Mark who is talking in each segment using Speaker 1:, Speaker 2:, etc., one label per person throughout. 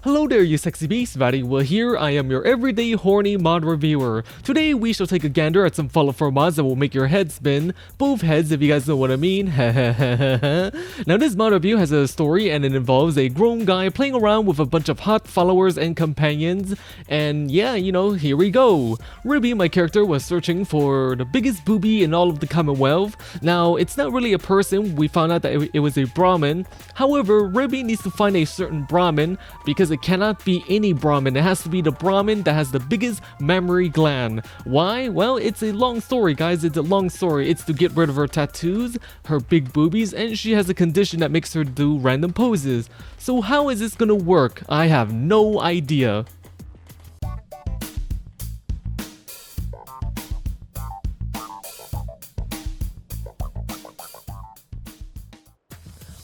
Speaker 1: Hello there, you sexy beasts, VatiWah here. I am your everyday horny mod reviewer. Today we shall take a gander at some Fallout 4 mods that will make your head spin. Both heads, if you guys know what I mean. Now this mod review has a story and it involves a grown guy playing around with a bunch of hot followers and companions. And yeah, you know, here we go. Rebi, my character, was searching for the biggest booby in all of the Commonwealth. Now, it's not really a person. We found out that it was a Brahmin. However, Rebi needs to find a certain Brahmin because it cannot be any Brahmin. It has to be the Brahmin that has the biggest mammary gland. Why? Well, it's a long story, guys. It's a long story. It's to get rid of her tattoos, her big boobies, and she has a condition that makes her do random poses. So how is this gonna work? I have no idea.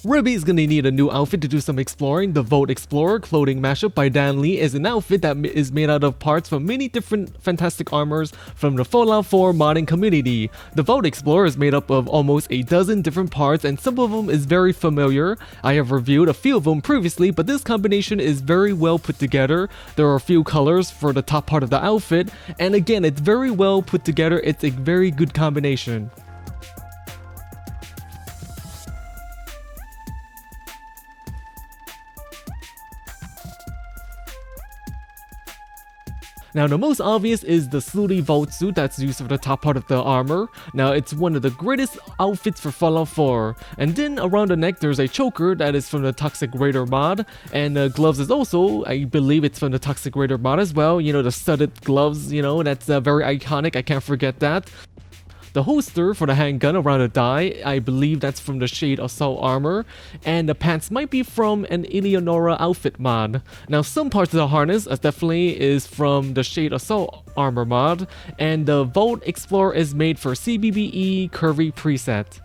Speaker 1: Rebi is gonna need a new outfit to do some exploring. The Vault Explorer clothing mashup by DanLi is an outfit that is made out of parts from many different fantastic armors from the Fallout 4 modding community. The Vault Explorer is made up of almost a dozen different parts and some of them is very familiar. I have reviewed a few of them previously, but this combination is very well put together. There are a few colors for the top part of the outfit, and again, it's very well put together. It's a very good combination. Now the most obvious is the Slutty Vault suit that's used for the top part of the armor. Now it's one of the greatest outfits for Fallout 4. And then around the neck there's a choker that is from the Toxic Raider mod. And the gloves is also, I believe it's from the Toxic Raider mod as well. You know, the studded gloves, you know, that's very iconic, I can't forget that. The holster for the handgun around the thigh, I believe that's from the Shade Assault armor, and the pants might be from an Eleonora outfit mod. Now some parts of the harness definitely is from the Shade Assault armor mod, and the Vault Explorer is made for CBBE curvy preset.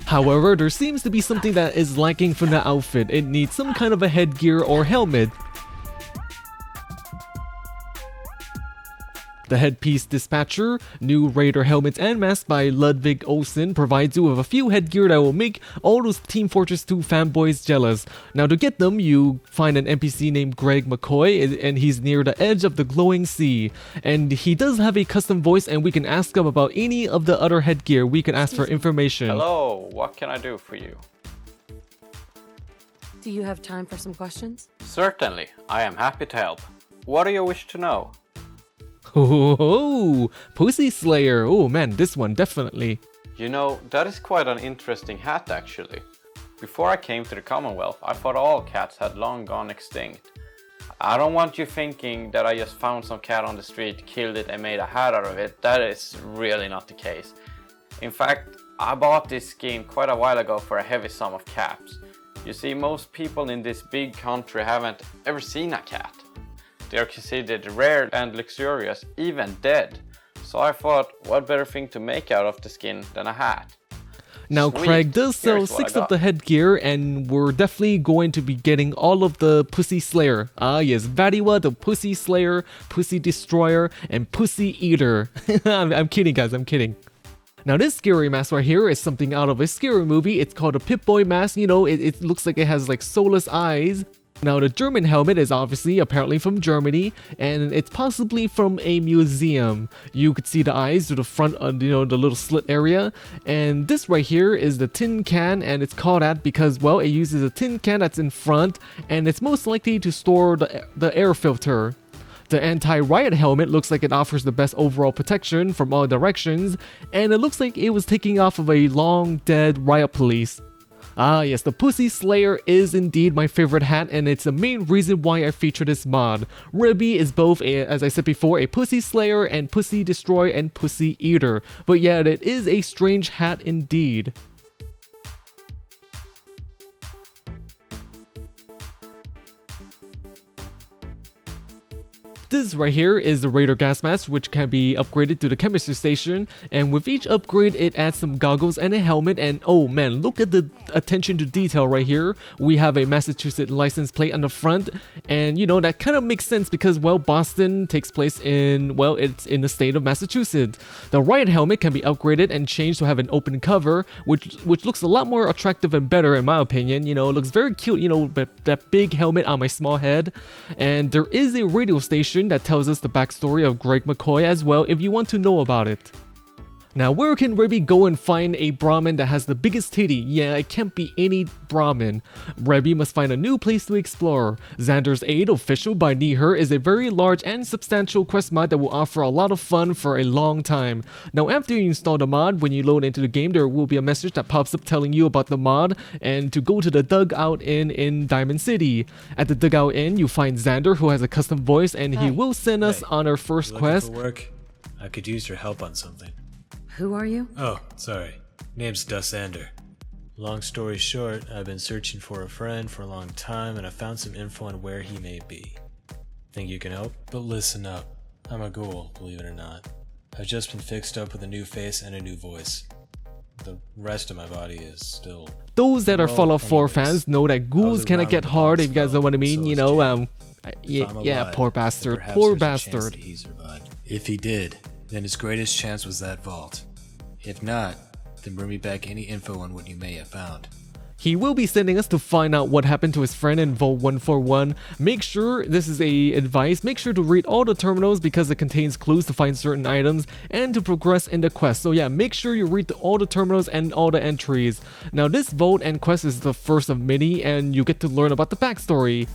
Speaker 1: However, there seems to be something that is lacking from the outfit. It needs some kind of a headgear or helmet. The Headpiece Dispatcher, new Raider helmets and masks by Ludvig Olsson, provides you with a few headgear that will make all those Team Fortress 2 fanboys jealous. Now to get them, you find an NPC named Greg McCoy, and he's near the edge of the glowing sea. And he does have a custom voice, and we can ask him about any of the other headgear. We can ask for information.
Speaker 2: Hello, what can I do for you?
Speaker 3: Do you have time for some questions?
Speaker 2: Certainly, I am happy to help. What do you wish to know?
Speaker 1: Oh, Pussy Slayer. Oh man, this one definitely.
Speaker 2: You know, that is quite an interesting hat actually. Before I came to the Commonwealth, I thought all cats had long gone extinct. I don't want you thinking that I just found some cat on the street, killed it and made a hat out of it. That is really not the case. In fact, I bought this skin quite a while ago for a heavy sum of caps. You see, most people in this big country haven't ever seen a cat. They are considered rare and luxurious, even dead. So I thought, what better thing to make out of the skin than a hat?
Speaker 1: Now
Speaker 2: Sweet.
Speaker 1: Craig does sell
Speaker 2: Here's what
Speaker 1: 6
Speaker 2: I
Speaker 1: of
Speaker 2: got.
Speaker 1: the headgear, and we're definitely going to be getting all of the Pussy Slayer. Ah yes, VatiWah, the Pussy Slayer, Pussy Destroyer, and Pussy Eater. I'm kidding guys, I'm kidding. Now this scary mask right here is something out of a scary movie. It's called a Pip-Boy mask. You know, it looks like it has like soulless eyes. Now the German helmet is obviously apparently from Germany, and it's possibly from a museum. You could see the eyes to the front of, you know, the little slit area. And this right here is the tin can, and it's called that because, well, it uses a tin can that's in front, and it's most likely to store the air filter. The anti-riot helmet looks like it offers the best overall protection from all directions, and it looks like it was taking off of a long dead riot police. Ah yes, the Pussy Slayer is indeed my favorite hat, and it's the main reason why I feature this mod. Rebi is both, as I said before, a Pussy Slayer and Pussy Destroyer and Pussy Eater. But yeah, it is a strange hat indeed. This right here is the Raider gas mask, which can be upgraded to the chemistry station, and with each upgrade it adds some goggles and a helmet. And oh man, look at the attention to detail right here. We have a Massachusetts license plate on the front, and you know, that kind of makes sense because, well, Boston takes place in, well, it's in the state of Massachusetts. The riot helmet can be upgraded and changed to have an open cover, which looks a lot more attractive and better in my opinion. You know, it looks very cute, you know, that big helmet on my small head. And there is a radio station that tells us the backstory of Greg McCoy as well if you want to know about it. Now, where can Rebi go and find a Brahmin that has the biggest titty? Yeah, it can't be any Brahmin. Rebi must find a new place to explore. Xander's Aid, official by Neeher, is a very large and substantial quest mod that will offer a lot of fun for a long time. Now, after you install the mod, when you load into the game, there will be a message that pops up telling you about the mod and to go to the Dugout Inn in Diamond City. At the Dugout Inn, you find Xander, who has a custom voice, and he will send us on our first quest.
Speaker 4: Work? I could use your help on something.
Speaker 3: Who are you?
Speaker 4: Oh, sorry. Name's Xander. Long story short, I've been searching for a friend for a long time and I found some info on where he may be. Think you can help? But listen up. I'm a ghoul, believe it or not. I've just been fixed up with a new face and a new voice. The rest of my body is still...
Speaker 1: Those that are Fallout 4 fans know that ghouls cannot get hard, if you guys know what I mean, you know, yeah, poor bastard, poor bastard.
Speaker 4: If he did, then his greatest chance was that vault. If not, then bring me back any info on what you may have found.
Speaker 1: He will be sending us to find out what happened to his friend in Vault 141. Make sure, this is a advice, make sure to read all the terminals because it contains clues to find certain items and to progress in the quest. So yeah, make sure you read all the terminals and all the entries. Now this vault and quest is the first of many and you get to learn about the backstory.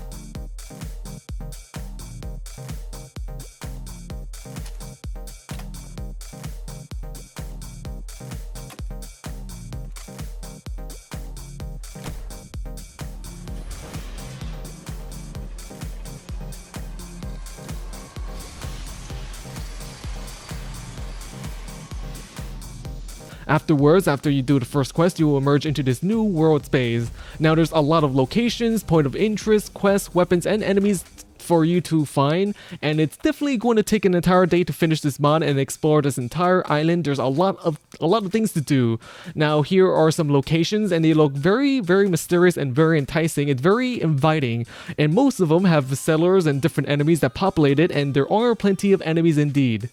Speaker 1: Afterwards, after you do the first quest, you will emerge into this new world space. Now there's a lot of locations, point of interest, quests, weapons, and enemies for you to find, and it's definitely going to take an entire day to finish this mod and explore this entire island. There's a lot of things to do. Now here are some locations and they look very, very mysterious and very enticing. It's very inviting, and most of them have settlers and different enemies that populate it, and there are plenty of enemies indeed.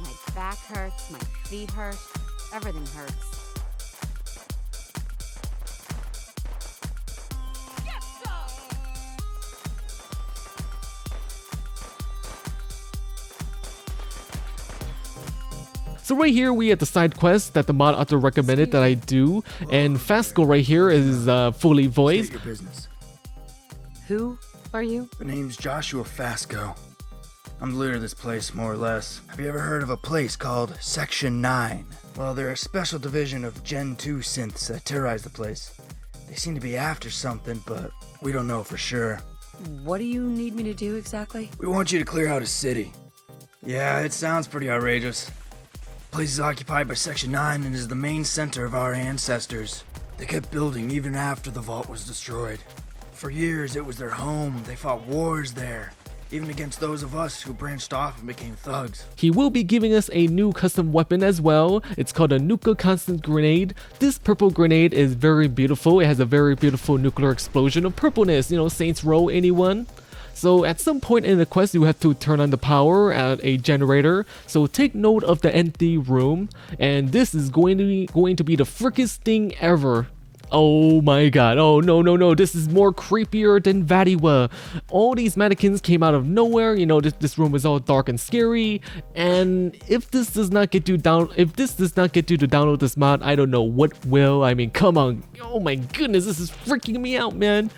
Speaker 3: My back hurts, my feet hurt, everything hurts.
Speaker 1: So right here we have the side quest that the mod author recommended that I do, and Fasco right here is fully voiced.
Speaker 5: State your business.
Speaker 3: Who are you?
Speaker 5: The name's Joshua Fasco. I'm the leader of this place, more or less. Have you ever heard of a place called Section 9? Well, they're a special division of Gen 2 synths that terrorize the place. They seem to be after something, but we don't know for sure.
Speaker 3: What do you need me to do exactly?
Speaker 5: We want you to clear out a city. Yeah, it sounds pretty outrageous. The place is occupied by Section 9 and is the main center of our ancestors. They kept building even after the vault was destroyed. For years, it was their home. They fought wars there, even against those of us who branched off and became thugs.
Speaker 1: He will be giving us a new custom weapon as well. It's called a Nuka Constant Grenade. This purple grenade is very beautiful. It has a very beautiful nuclear explosion of purpleness. You know, Saints Row, anyone? So at some point in the quest, you have to turn on the power at a generator. So take note of the empty room. And this is going to be the frickiest thing ever. Oh my god, oh no, this is more creepier than VatiWah. All these mannequins came out of nowhere, you know, this room is all dark and scary, and if this does not get you to download this mod, I don't know what will. I mean, come on, oh my goodness, this is freaking me out, man.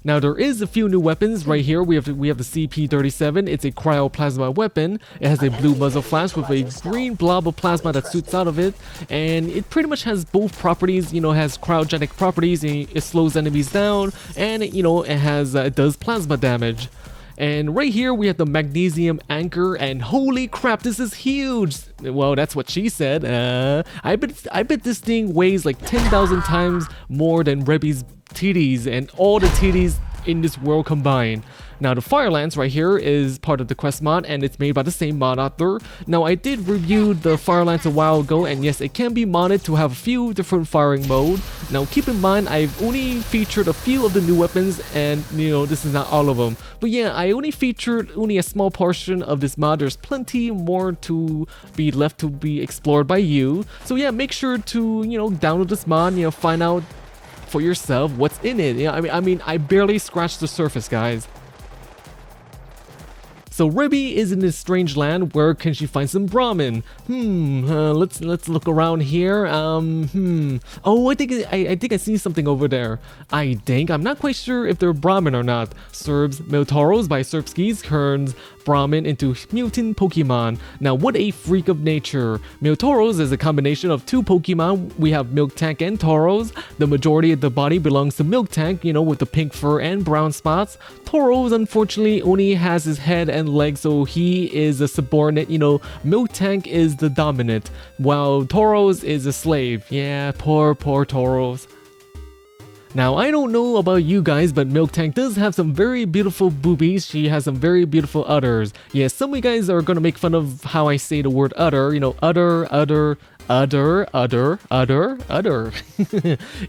Speaker 1: Now there is a few new weapons right here. We have the CP37. It's a cryoplasma weapon. It has a blue muzzle flash with a green blob of plasma that shoots out of it, and it pretty much has both properties. You know, it has cryogenic properties. It slows enemies down, and you know, it does plasma damage. And right here we have the Magnesium Anchor, and holy crap, this is huge. Well, that's what she said. I bet this thing weighs like 10,000 times more than Rebi's titties and all the titties in this world combined. Now the Firelands right here is part of the quest mod, and it's made by the same mod author. Now I did review the Firelands a while ago, and yes, it can be modded to have a few different firing mode. Now keep in mind, I've only featured a few of the new weapons, and you know, this is not all of them. But yeah, I only featured a small portion of this mod. There's plenty more to be left to be explored by you. So yeah, make sure to, you know, download this mod, you know, find out for yourself what's in it. Yeah, I mean, I barely scratched the surface, guys. So Rebi is in this strange land. Where can she find some Brahmin? Let's look around here. Oh, I think I see something over there. I'm not quite sure if they're Brahmin or not. Cerbs, MilTauros by Cerbskies turns Brahmin into mutant Pokemon. Now, what a freak of nature. MilTauros is a combination of two Pokemon. We have Miltank and Tauros. The majority of the body belongs to Miltank, you know, with the pink fur and brown spots. Tauros, unfortunately, only has his head and legs, so he is a subordinate. You know, Miltank is the dominant, while Tauros is a slave. Yeah, poor Tauros. Now, I don't know about you guys, but Miltank does have some very beautiful boobies. She has some very beautiful udders. Yes, some of you guys are gonna make fun of how I say the word udder. You know, udder.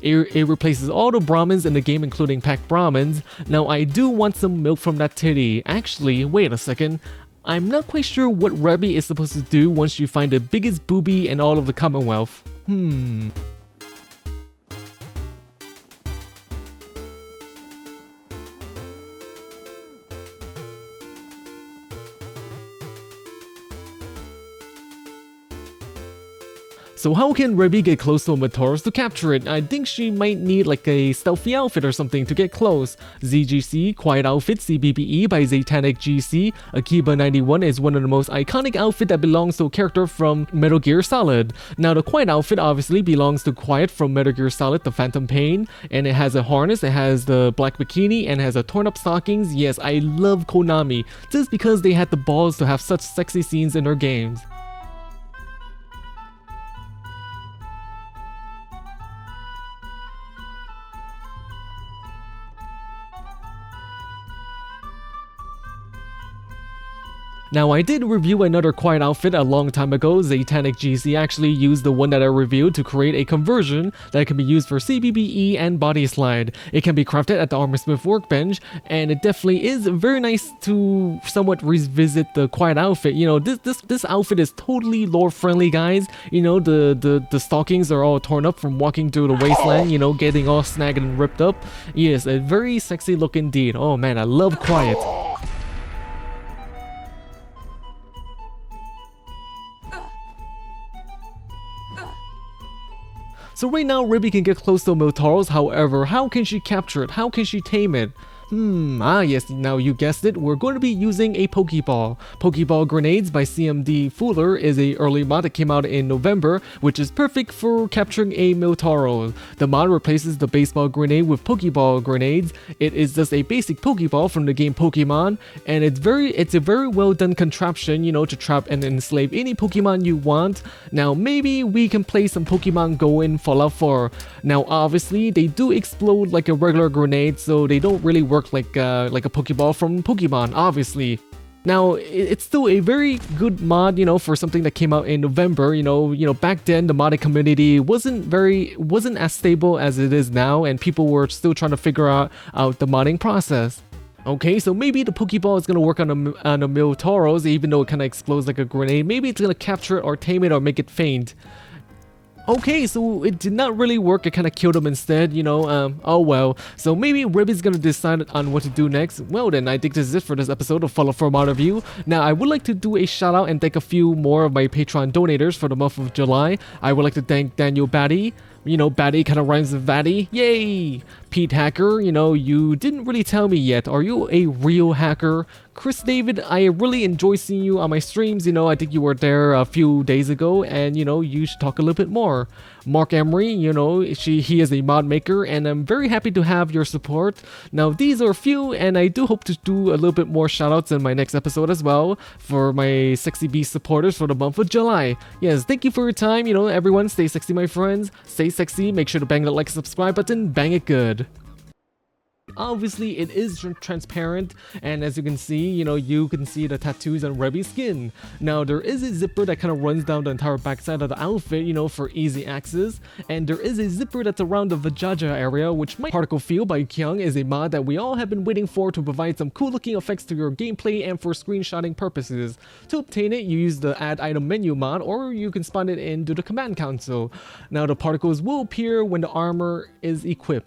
Speaker 1: It replaces all the Brahmins in the game, including pack Brahmins. Now, I do want some milk from that titty. Actually, wait a second. I'm not quite sure what Rebi is supposed to do once you find the biggest boobie in all of the Commonwealth. So how can Rebi get close to a MilTauros to capture it? I think she might need like a stealthy outfit or something to get close. ZGC Quiet Outfit CBBE by ZatanicGC. Akiba 91 is one of the most iconic outfits that belongs to a character from Metal Gear Solid. Now the Quiet Outfit obviously belongs to Quiet from Metal Gear Solid, the Phantom Pain, and it has a harness, it has the black bikini, and has a torn up stockings. Yes, I love Konami just because they had the balls to have such sexy scenes in their games. Now, I did review another Quiet Outfit a long time ago. ZatanicGC actually used the one that I reviewed to create a conversion that can be used for CBBE and Body Slide. It can be crafted at the Armorsmith workbench, and it definitely is very nice to somewhat revisit the Quiet Outfit. You know, this outfit is totally lore friendly, guys. You know, the stockings are all torn up from walking through the wasteland, you know, getting all snagged and ripped up. Yes, a very sexy look indeed. Oh man, I love Quiet. So right now, Rebi can get close to MilTauros. However, how can she capture it? How can she tame it? Yes, now you guessed it, we're going to be using a Pokeball. Pokeball Grenades by CMD Fuller is a early mod that came out in November, which is perfect for capturing a MilTauros. The mod replaces the baseball grenade with Pokeball Grenades. It is just a basic Pokeball from the game Pokemon, and it's a very well done contraption, you know, to trap and enslave any Pokemon you want. Now maybe we can play some Pokemon Go in Fallout 4. Now obviously they do explode like a regular grenade, so they don't really work like a Pokeball from Pokemon, obviously. Now, it's still a very good mod, you know, for something that came out in November. You know, back then the modding community wasn't as stable as it is now, and people were still trying to figure out the modding process. Okay, so maybe the Pokeball is gonna work on a MilTauros, even though it kind of explodes like a grenade. Maybe it's gonna capture it or tame it or make it faint. Okay, so it did not really work. It kind of killed him instead, you know. Oh well. So maybe Rebi's gonna decide on what to do next. Well then, I think this is it for this episode of Fallout 4 Mod Review. Now, I would like to do a shout out and thank a few more of my Patreon donators for the month of July. I would like to thank Daniel Batty, You know, Batty kind of rhymes with Vatty. Yay! Pete Hacker, you know, you didn't really tell me yet. Are you a real hacker? Chris David, I really enjoy seeing you on my streams. You know, I think you were there a few days ago, and you know, you should talk a little bit more. Mark Emery, you know, he is a mod maker, and I'm very happy to have your support. Now, these are a few, and I do hope to do a little bit more shoutouts in my next episode as well for my Sexy Beast supporters for the month of July. Yes, thank you for your time. You know, everyone, stay sexy, my friends. Stay sexy. Make sure to bang that like and subscribe button. Bang it good. Obviously, it is transparent, and as you can see, you know, you can see the tattoos on Rebi's skin. Now, there is a zipper that kind of runs down the entire backside of the outfit, you know, for easy access, and there is a zipper that's around the Vajaja area, which my Particle Field by Kyung is a mod that we all have been waiting for to provide some cool looking effects to your gameplay and for screenshotting purposes. To obtain it, you use the Add Item menu mod, or you can spawn it into the command console. Now, the particles will appear when the armor is equipped.